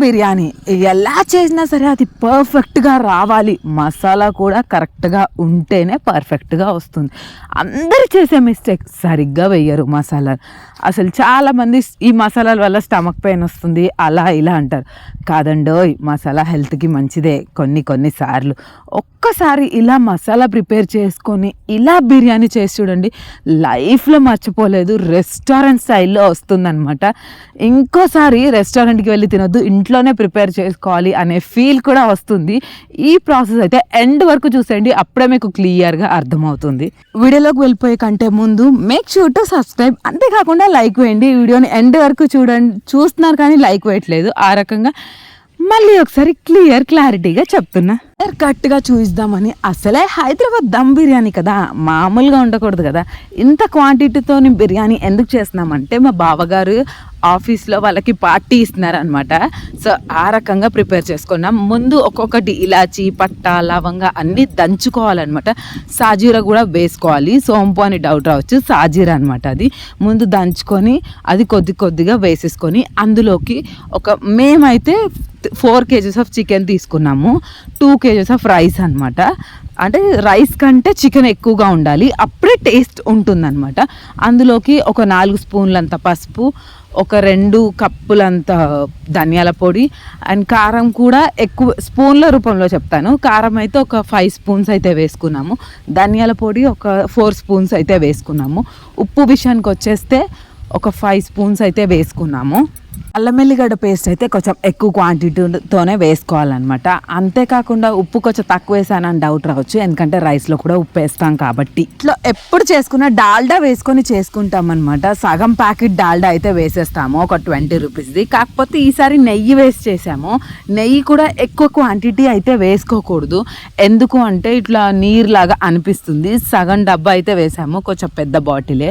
బిర్యానీ ఎలా చేసినా సరే అది పర్ఫెక్ట్గా రావాలి, మసాలా కూడా కరెక్ట్గా ఉంటేనే పర్ఫెక్ట్గా వస్తుంది. అందరు చేసే మిస్టేక్ సరిగ్గా వేయరు మసాలాలు. అసలు చాలామంది ఈ మసాలాల వల్ల స్టమక్ పెయిన్ వస్తుంది అలా ఇలా అంటారు. కాదండోయ్, మసాలా హెల్త్కి మంచిదే కొన్నిసార్లు. ఒక్కసారి ఇలా మసాలా ప్రిపేర్ చేసుకొని ఇలా బిర్యానీ చేసి చూడండి, లైఫ్లో మర్చిపోలేదు. రెస్టారెంట్ స్టైల్లో వస్తుందన్నమాట. ఇంకోసారి రెస్టారెంట్కి వెళ్ళి తినొద్దు, ఇంట్లోనే ప్రిపేర్ చేసుకోవాలి అనే ఫీల్ కూడా వస్తుంది. ఈ ప్రాసెస్ అయితే ఎండ్ వరకు చూసేయండి, అప్పుడే మీకు క్లియర్గా అర్థమవుతుంది. వీడియోలోకి వెళ్ళిపోయే కంటే ముందు మేక్ షూర్ టు సబ్స్క్రైబ్, అంతేకాకుండా లైక్ వేయండి. వీడియోని ఎండ్ వరకు చూస్తున్నారు కానీ లైక్ వేయట్లేదు. ఆ రకంగా మళ్ళీ ఒకసారి క్లారిటీగా చెప్తున్నా. కరెక్ట్గా చూయిద్దామని. అసలే హైదరాబాద్ దమ్ బిర్యానీ కదా, మామూలుగా ఉండకూడదు కదా. ఇంత క్వాంటిటీతో బిర్యానీ ఎందుకు చేస్తున్నామంటే మా బావగారు ఆఫీస్లో వాళ్ళకి పార్టీ ఇస్తున్నారనమాట. సో ఆ రకంగా ప్రిపేర్ చేసుకున్నాం. ముందు ఒక్కొక్కటి ఇలాచి, పట్ట, లవంగా అన్నీ దంచుకోవాలన్నమాట. సాజీరా కూడా వేసుకోవాలి. సోంపు అని డౌట్ రావచ్చు, సాజీరా అనమాట. అది ముందు దంచుకొని అది కొద్దిగా వేసేసుకొని అందులోకి మేమైతే 4 kgs ఆఫ్ చికెన్ తీసుకున్నాము, 2 kgs ఆఫ్ రైస్ అనమాట. అంటే రైస్ కంటే చికెన్ ఎక్కువగా ఉండాలి, అప్పుడే టేస్ట్ ఉంటుందన్నమాట. అందులోకి ఒక 4 స్పూన్లంత పసుపు, ఒక 2 కప్పులంత ధనియాల పొడి, అండ్ కారం కూడా ఎక్కువ స్పూన్ల రూపంలో చెప్తాను. కారం అయితే ఒక 5 స్పూన్స్ అయితే వేసుకున్నాము, ధనియాల పొడి ఒక 4 స్పూన్స్ అయితే వేసుకున్నాము. ఉప్పు విషయానికి వచ్చేస్తే ఒక 5 స్పూన్స్ అయితే వేసుకున్నాము. అల్లం వెల్లిగడ్డ పేస్ట్ అయితే కొంచెం ఎక్కువ క్వాంటిటీతోనే వేసుకోవాలన్నమాట. అంతేకాకుండా ఉప్పు కొంచెం తక్కువ వేసానని డౌట్ రావచ్చు, ఎందుకంటే రైస్లో కూడా ఉప్పు వేస్తాం కాబట్టి. ఇట్లా ఎప్పుడు చేసుకున్నా డాల్డా వేసుకొని చేసుకుంటాం అనమాట. సగం ప్యాకెట్ డాల్డా అయితే వేసేస్తాము, ఒక 20 రూపీస్ది. కాకపోతే ఈసారి నెయ్యి వేసి చేసాము. నెయ్యి కూడా ఎక్కువ క్వాంటిటీ అయితే వేసుకోకూడదు, ఎందుకు అంటే ఇట్లా నీరులాగా అనిపిస్తుంది. సగం డబ్బా అయితే వేసాము, కొంచెం పెద్ద బాటిలే.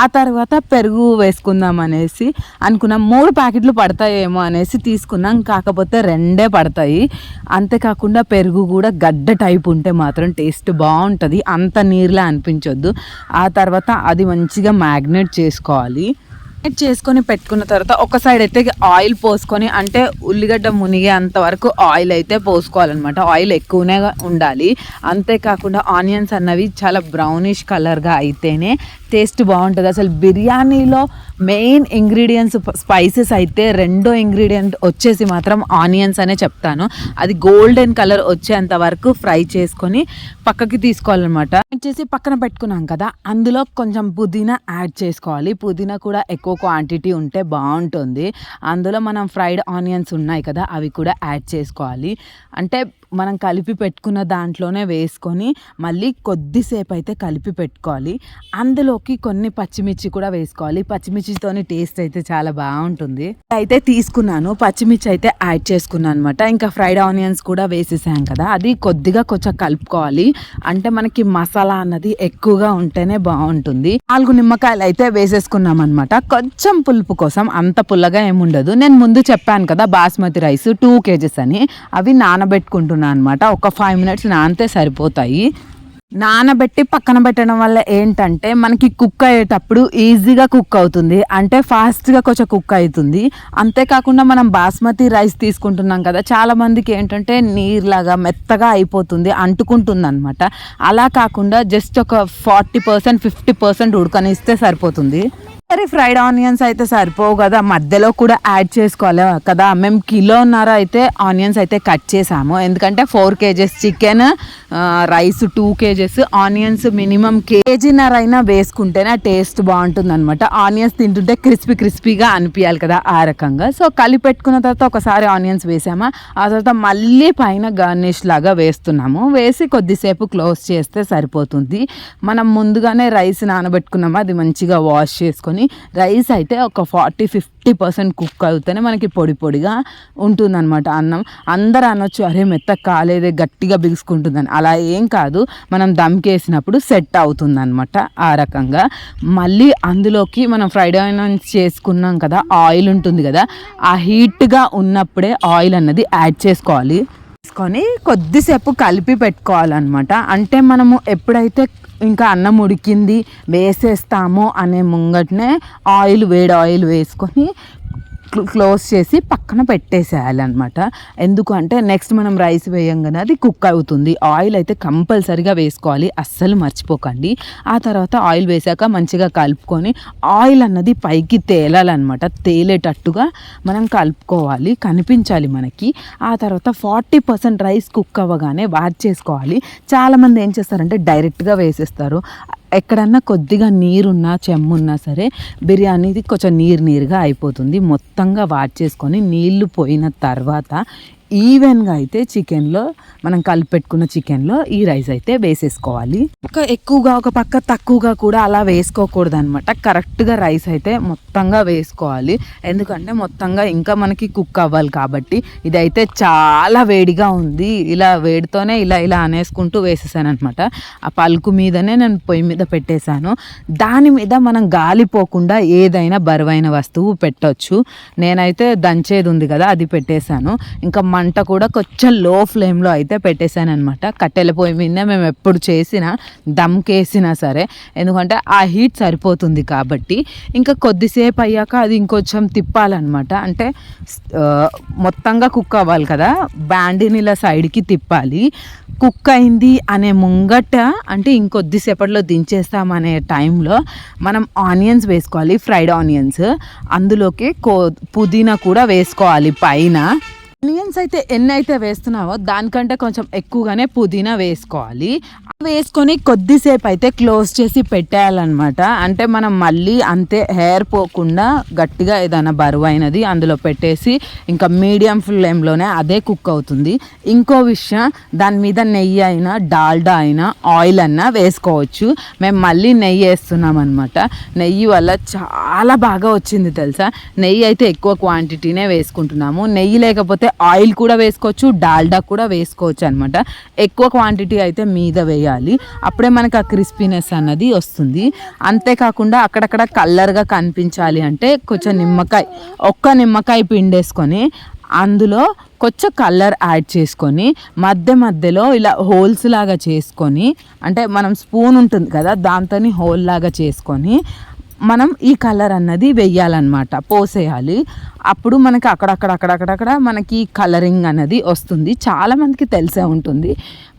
ఆ తర్వాత పెరుగు వేసుకుందాం అనేసి అనుకున్నాం. 3 ప్యాకెట్లు పడతాయేమో అనేసి తీసుకున్నాం, కాకపోతే 2 పడతాయి. అంతేకాకుండా పెరుగు కూడా గడ్డ టైప్ ఉంటే మాత్రం టేస్ట్ బాగుంటుంది, అంత నీరులా అనిపించొద్దు. ఆ తర్వాత అది మంచిగా మ్యాగ్నేట్ చేసుకోవాలి. చేసుకొని పెట్టుకున్న తర్వాత ఒక సైడ్ అయితే ఆయిల్ పోసుకొని, అంటే ఉల్లిగడ్డ మునిగే అంతవరకు ఆయిల్ అయితే పోసుకోవాలన్నమాట. ఆయిల్ ఎక్కువనే ఉండాలి. అంతేకాకుండా ఆనియన్స్ అన్నవి చాలా బ్రౌనిష్ కలర్గా అయితేనే టేస్ట్ బాగుంటుంది. అసలు బిర్యానీలో మెయిన్ ఇంగ్రీడియంట్స్ స్పైసెస్ అయితే 2వ ఇంగ్రీడియంట్ వచ్చేసి మాత్రం ఆనియన్స్ అనే చెప్తాను. అది గోల్డెన్ కలర్ వచ్చేంత వరకు ఫ్రై చేసుకొని పక్కకి తీసుకోవాలన్నమాట. చేసి పక్కన పెట్టుకున్నాం కదా, అందులో కొంచెం పుదీనా యాడ్ చేసుకోవాలి. పుదీనా కూడా ఎక్కువ క్వాంటిటీ ఉంటే బాగుంటుంది. అందులో మనం ఫ్రైడ్ ఆనియన్స్ ఉన్నాయి కదా, అవి కూడా యాడ్ చేసుకోవాలి. అంటే మనం కలిపి పెట్టుకున్న దాంట్లోనే వేసుకొని మళ్ళీ కొద్దిసేపు అయితే కలిపి పెట్టుకోవాలి. అందులోకి కొన్ని పచ్చిమిర్చి కూడా వేసుకోవాలి. పచ్చిమిర్చితోని టేస్ట్ అయితే చాలా బాగుంటుంది. అయితే తీసుకున్నాను, పచ్చిమిర్చి అయితే యాడ్ చేసుకున్నాను అనమాట. ఇంకా ఫ్రైడ్ ఆనియన్స్ కూడా వేసేసాం కదా, అది కొంచెం కలుపుకోవాలి. అంటే మనకి మసాలా అన్నది ఎక్కువగా ఉంటేనే బాగుంటుంది. 4 నిమ్మకాయలు అయితే వేసేసుకున్నాం అనమాట, కొంచెం పులుపు కోసం. అంత పుల్లగా ఏముండదు. నేను ముందు చెప్పాను కదా బాస్మతి రైస్ 2 kgs అని, అవి నానబెట్టుకుంటున్నాను అనమాట. ఒక 5 minutes నానితే సరిపోతాయి. నానబెట్టి పక్కన పెట్టడం వల్ల ఏంటంటే మనకి కుక్ అయ్యేటప్పుడు ఈజీగా కుక్ అవుతుంది, అంటే ఫాస్ట్గా కొంచెం కుక్ అవుతుంది. అంతేకాకుండా మనం బాస్మతి రైస్ తీసుకుంటున్నాం కదా, చాలా మందికి ఏంటంటే నీరులాగా మెత్తగా అయిపోతుంది, అంటుకుంటుంది అనమాట. అలా కాకుండా జస్ట్ ఒక 40% 50% ఉడకనిస్తే సరిపోతుంది. సరే, ఫ్రైడ్ ఆనియన్స్ అయితే సరిపోవు కదా, మధ్యలో కూడా యాడ్ చేసుకోవాలి కదా. మేము 1.5 కిలో అయితే ఆనియన్స్ అయితే కట్ చేసాము, ఎందుకంటే 4 kgs chicken, rice 2 kgs, onions minimum 1.5 kg అయినా వేసుకుంటేనే టేస్ట్ బాగుంటుంది అనమాట. ఆనియన్స్ తింటుంటే క్రిస్పీగా అనిపించాలి కదా, ఆ రకంగా. సో కలిపి పెట్టుకున్న తర్వాత ఒకసారి ఆనియన్స్ వేసామా, ఆ తర్వాత మళ్ళీ పైన గార్నిష్ లాగా వేస్తున్నాము. వేసి కొద్దిసేపు క్లోజ్ చేస్తే సరిపోతుంది. మనం ముందుగానే రైస్ నానబెట్టుకున్నాము, అది మంచిగా వాష్ చేసుకొని రైస్ అయితే ఒక 40-50% కుక్ అవుతేనే మనకి పొడిగా ఉంటుందన్నమాట అన్నం. అందరూ అనొచ్చు, అరే మెత్తగా కాలేదే, గట్టిగా బిగుసుకుంటుందని. అలా ఏం కాదు, మనం దమ్కేసినప్పుడు సెట్ అవుతుందన్నమాట. ఆ రకంగా మళ్ళీ అందులోకి మనం ఫ్రైడ్ ఆనియన్స్ చేసుకున్నాం కదా, ఆయిల్ ఉంటుంది కదా, ఆ హీట్గా ఉన్నప్పుడే ఆయిల్ అన్నది యాడ్ చేసుకోవాలి. తీసుకొని కొద్దిసేపు కలిపి పెట్టుకోవాలన్నమాట. అంటే మనము ఎప్పుడైతే ఇంకా అన్నం ఉడికింది వేసేస్తామో అనే ముంగటనే వేడి ఆయిల్ వేసుకొని క్లోజ్ చేసి పక్కన పెట్టేసేయాలి అనమాట. ఎందుకంటే నెక్స్ట్ మనం రైస్ వేయంగానే అది కుక్ అవుతుంది. ఆయిల్ అయితే కంపల్సరీగా వేసుకోవాలి, అస్సలు మర్చిపోకండి. ఆ తర్వాత ఆయిల్ వేసాక మంచిగా కలుపుకొని ఆయిల్ అన్నది పైకి తేలాలన్నమాట. తేలేటట్టుగా మనం కలుపుకోవాలి, కనిపించాలి మనకి. ఆ తర్వాత 40% రైస్ కుక్ అవ్వగానే వాచ్ చేసుకోవాలి. చాలామంది ఏం చేస్తారంటే డైరెక్ట్గా వేసేస్తారు. ఎక్కడన్నా కొద్దిగా నీరున్నా చెమ్మున్నా సరే బిర్యానీది కొంచెం నీరుగా అయిపోతుంది. మొత్తంగా వాచ్ చేసుకొని నీళ్లు పోయిన తర్వాత ఈవెన్గా అయితే చికెన్లో మనం కలిపెట్టుకున్న చికెన్లో ఈ రైస్ అయితే వేసేసుకోవాలి. ఎక్కువగా ఒక పక్క తక్కువగా కూడా అలా వేసుకోకూడదు అనమాట. కరెక్ట్గా రైస్ అయితే మొత్తంగా వేసుకోవాలి. ఎందుకంటే మొత్తంగా ఇంకా మనకి కుక్ అవ్వాలి కాబట్టి. ఇదైతే చాలా వేడిగా ఉంది. ఇలా వేడితోనే ఇలా అనేసుకుంటూ వేసేసాను అనమాట. ఆ పలుకు మీదనే నేను పొయ్యి మీద పెట్టేశాను. దాని మీద మనం గాలిపోకుండా ఏదైనా బరువైన వస్తువు పెట్టొచ్చు. నేనైతే దంచేది ఉంది కదా, అది పెట్టేశాను. ఇంకా మంట కూడా కొంచెం లో ఫ్లేమ్లో అయితే పెట్టేశాను అనమాట. కట్టెల పొయ్యి మీద మేము ఎప్పుడు చేసినా దమ్కేసినా సరే, ఎందుకంటే ఆ హీట్ సరిపోతుంది కాబట్టి. ఇంకా కొద్దిసేపు అయ్యాక అది ఇంకొంచెం తిప్పాలన్నమాట. అంటే మొత్తంగా కుక్ అవ్వాలి కదా, బ్యాండీని ఇలా సైడ్కి తిప్పాలి. కుక్ అయింది అనే ముంగట, అంటే ఇంకొద్దిసేపట్లో దించేస్తామనే టైంలో మనం ఆనియన్స్ వేసుకోవాలి, ఫ్రైడ్ ఆనియన్స్. అందులోకి పుదీనా కూడా వేసుకోవాలి పైన. ఆనియన్స్ అయితే ఎన్ని అయితే వేస్తున్నావో దానికంటే కొంచెం ఎక్కువగానే పుదీనా వేసుకోవాలి. వేసుకొని కొద్దిసేపు అయితే క్లోజ్ చేసి పెట్టేయాలన్నమాట. అంటే మనం మళ్ళీ అంతే హెయిర్ పోకుండా గట్టిగా ఏదైనా బరువైనది అందులో పెట్టేసి ఇంకా మీడియం ఫ్లేమ్లోనే అదే కుక్ అవుతుంది. ఇంకో విషయం, దాని మీద నెయ్యి అయినా డాల్డా అయినా ఆయిల్ అయినా వేసుకోవచ్చు. మేము మళ్ళీ నెయ్యి వేస్తున్నాం అనమాట. నెయ్యి వల్ల చాలా బాగా వచ్చింది తెలుసా. నెయ్యి అయితే ఎక్కువ క్వాంటిటీనే వేసుకుంటున్నాము. నెయ్యి లేకపోతే ఆయిల్ కూడా వేసుకోవచ్చు, డాల్డా కూడా వేసుకోవచ్చు అనమాట. ఎక్కువ క్వాంటిటీ అయితే మీద వేయాలి, అప్పుడే మనకు ఆ క్రిస్పీనెస్ అన్నది వస్తుంది. అంతేకాకుండా అక్కడక్కడ కలర్గా కనిపించాలి అంటే కొంచెం ఒక్క నిమ్మకాయ పిండేసుకొని అందులో కొంచెం కలర్ యాడ్ చేసుకొని మధ్యలో ఇలా హోల్స్ లాగా చేసుకొని, అంటే మనం స్పూన్ ఉంటుంది కదా దాంతో హోల్ లాగా చేసుకొని మనం ఈ కలర్ అన్నది వెయ్యాలన్నమాట, పోసేయాలి. అప్పుడు మనకి అక్కడక్కడ మనకి కలరింగ్ అనేది వస్తుంది. చాలామందికి తెలిసే ఉంటుంది,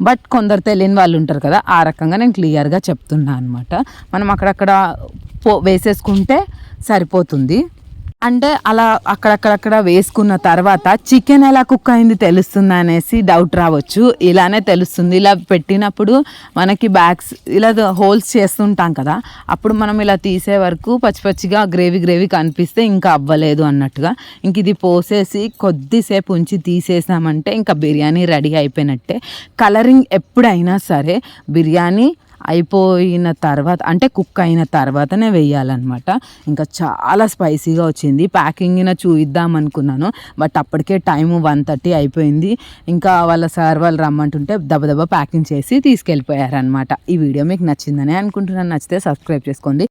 బట్ కొందరు తెలియని వాళ్ళు ఉంటారు కదా, ఆ రకంగా నేను క్లియర్గా చెప్తున్నా అనమాట. మనం అక్కడక్కడ వేసేసుకుంటే సరిపోతుంది. అంటే అలా అక్కడక్కడ వేసుకున్న తర్వాత చికెన్ ఎలా కుక్ అయింది తెలుస్తుంది అనేసి డౌట్ రావచ్చు. ఇలానే తెలుస్తుంది. ఇలా పెట్టినప్పుడు మనకి బ్యాగ్స్ ఇలా హోల్స్ చేస్తుంటాం కదా, అప్పుడు మనం ఇలా తీసే వరకు పచ్చిగా గ్రేవీ కనిపిస్తే ఇంకా అవ్వలేదు అన్నట్టుగా. ఇంక ఇది పోసేసి కొద్దిసేపు ఉంచి తీసేసామంటే ఇంకా బిర్యానీ రెడీ అయిపోయినట్టే. కలరింగ్ ఎప్పుడైనా సరే బిర్యానీ అయిపోయిన తర్వాత, అంటే కుక్ అయిన తర్వాతనే వేయాలన్నమాట. ఇంకా చాలా స్పైసీగా వచ్చింది. ప్యాకింగ్న చూద్దాం అనుకున్నాను, బట్ అప్పటికే టైము 1:30 అయిపోయింది. ఇంకా వాళ్ళ సార్ వాళ్ళు రమ్మంటుంటే దబదబా ప్యాకింగ్ చేసి తీసుకెళ్ళిపోయారనమాట. ఈ వీడియో మీకు నచ్చిందని అనుకుంటున్నాను. నచ్చితే సబ్స్క్రైబ్ చేసుకోండి.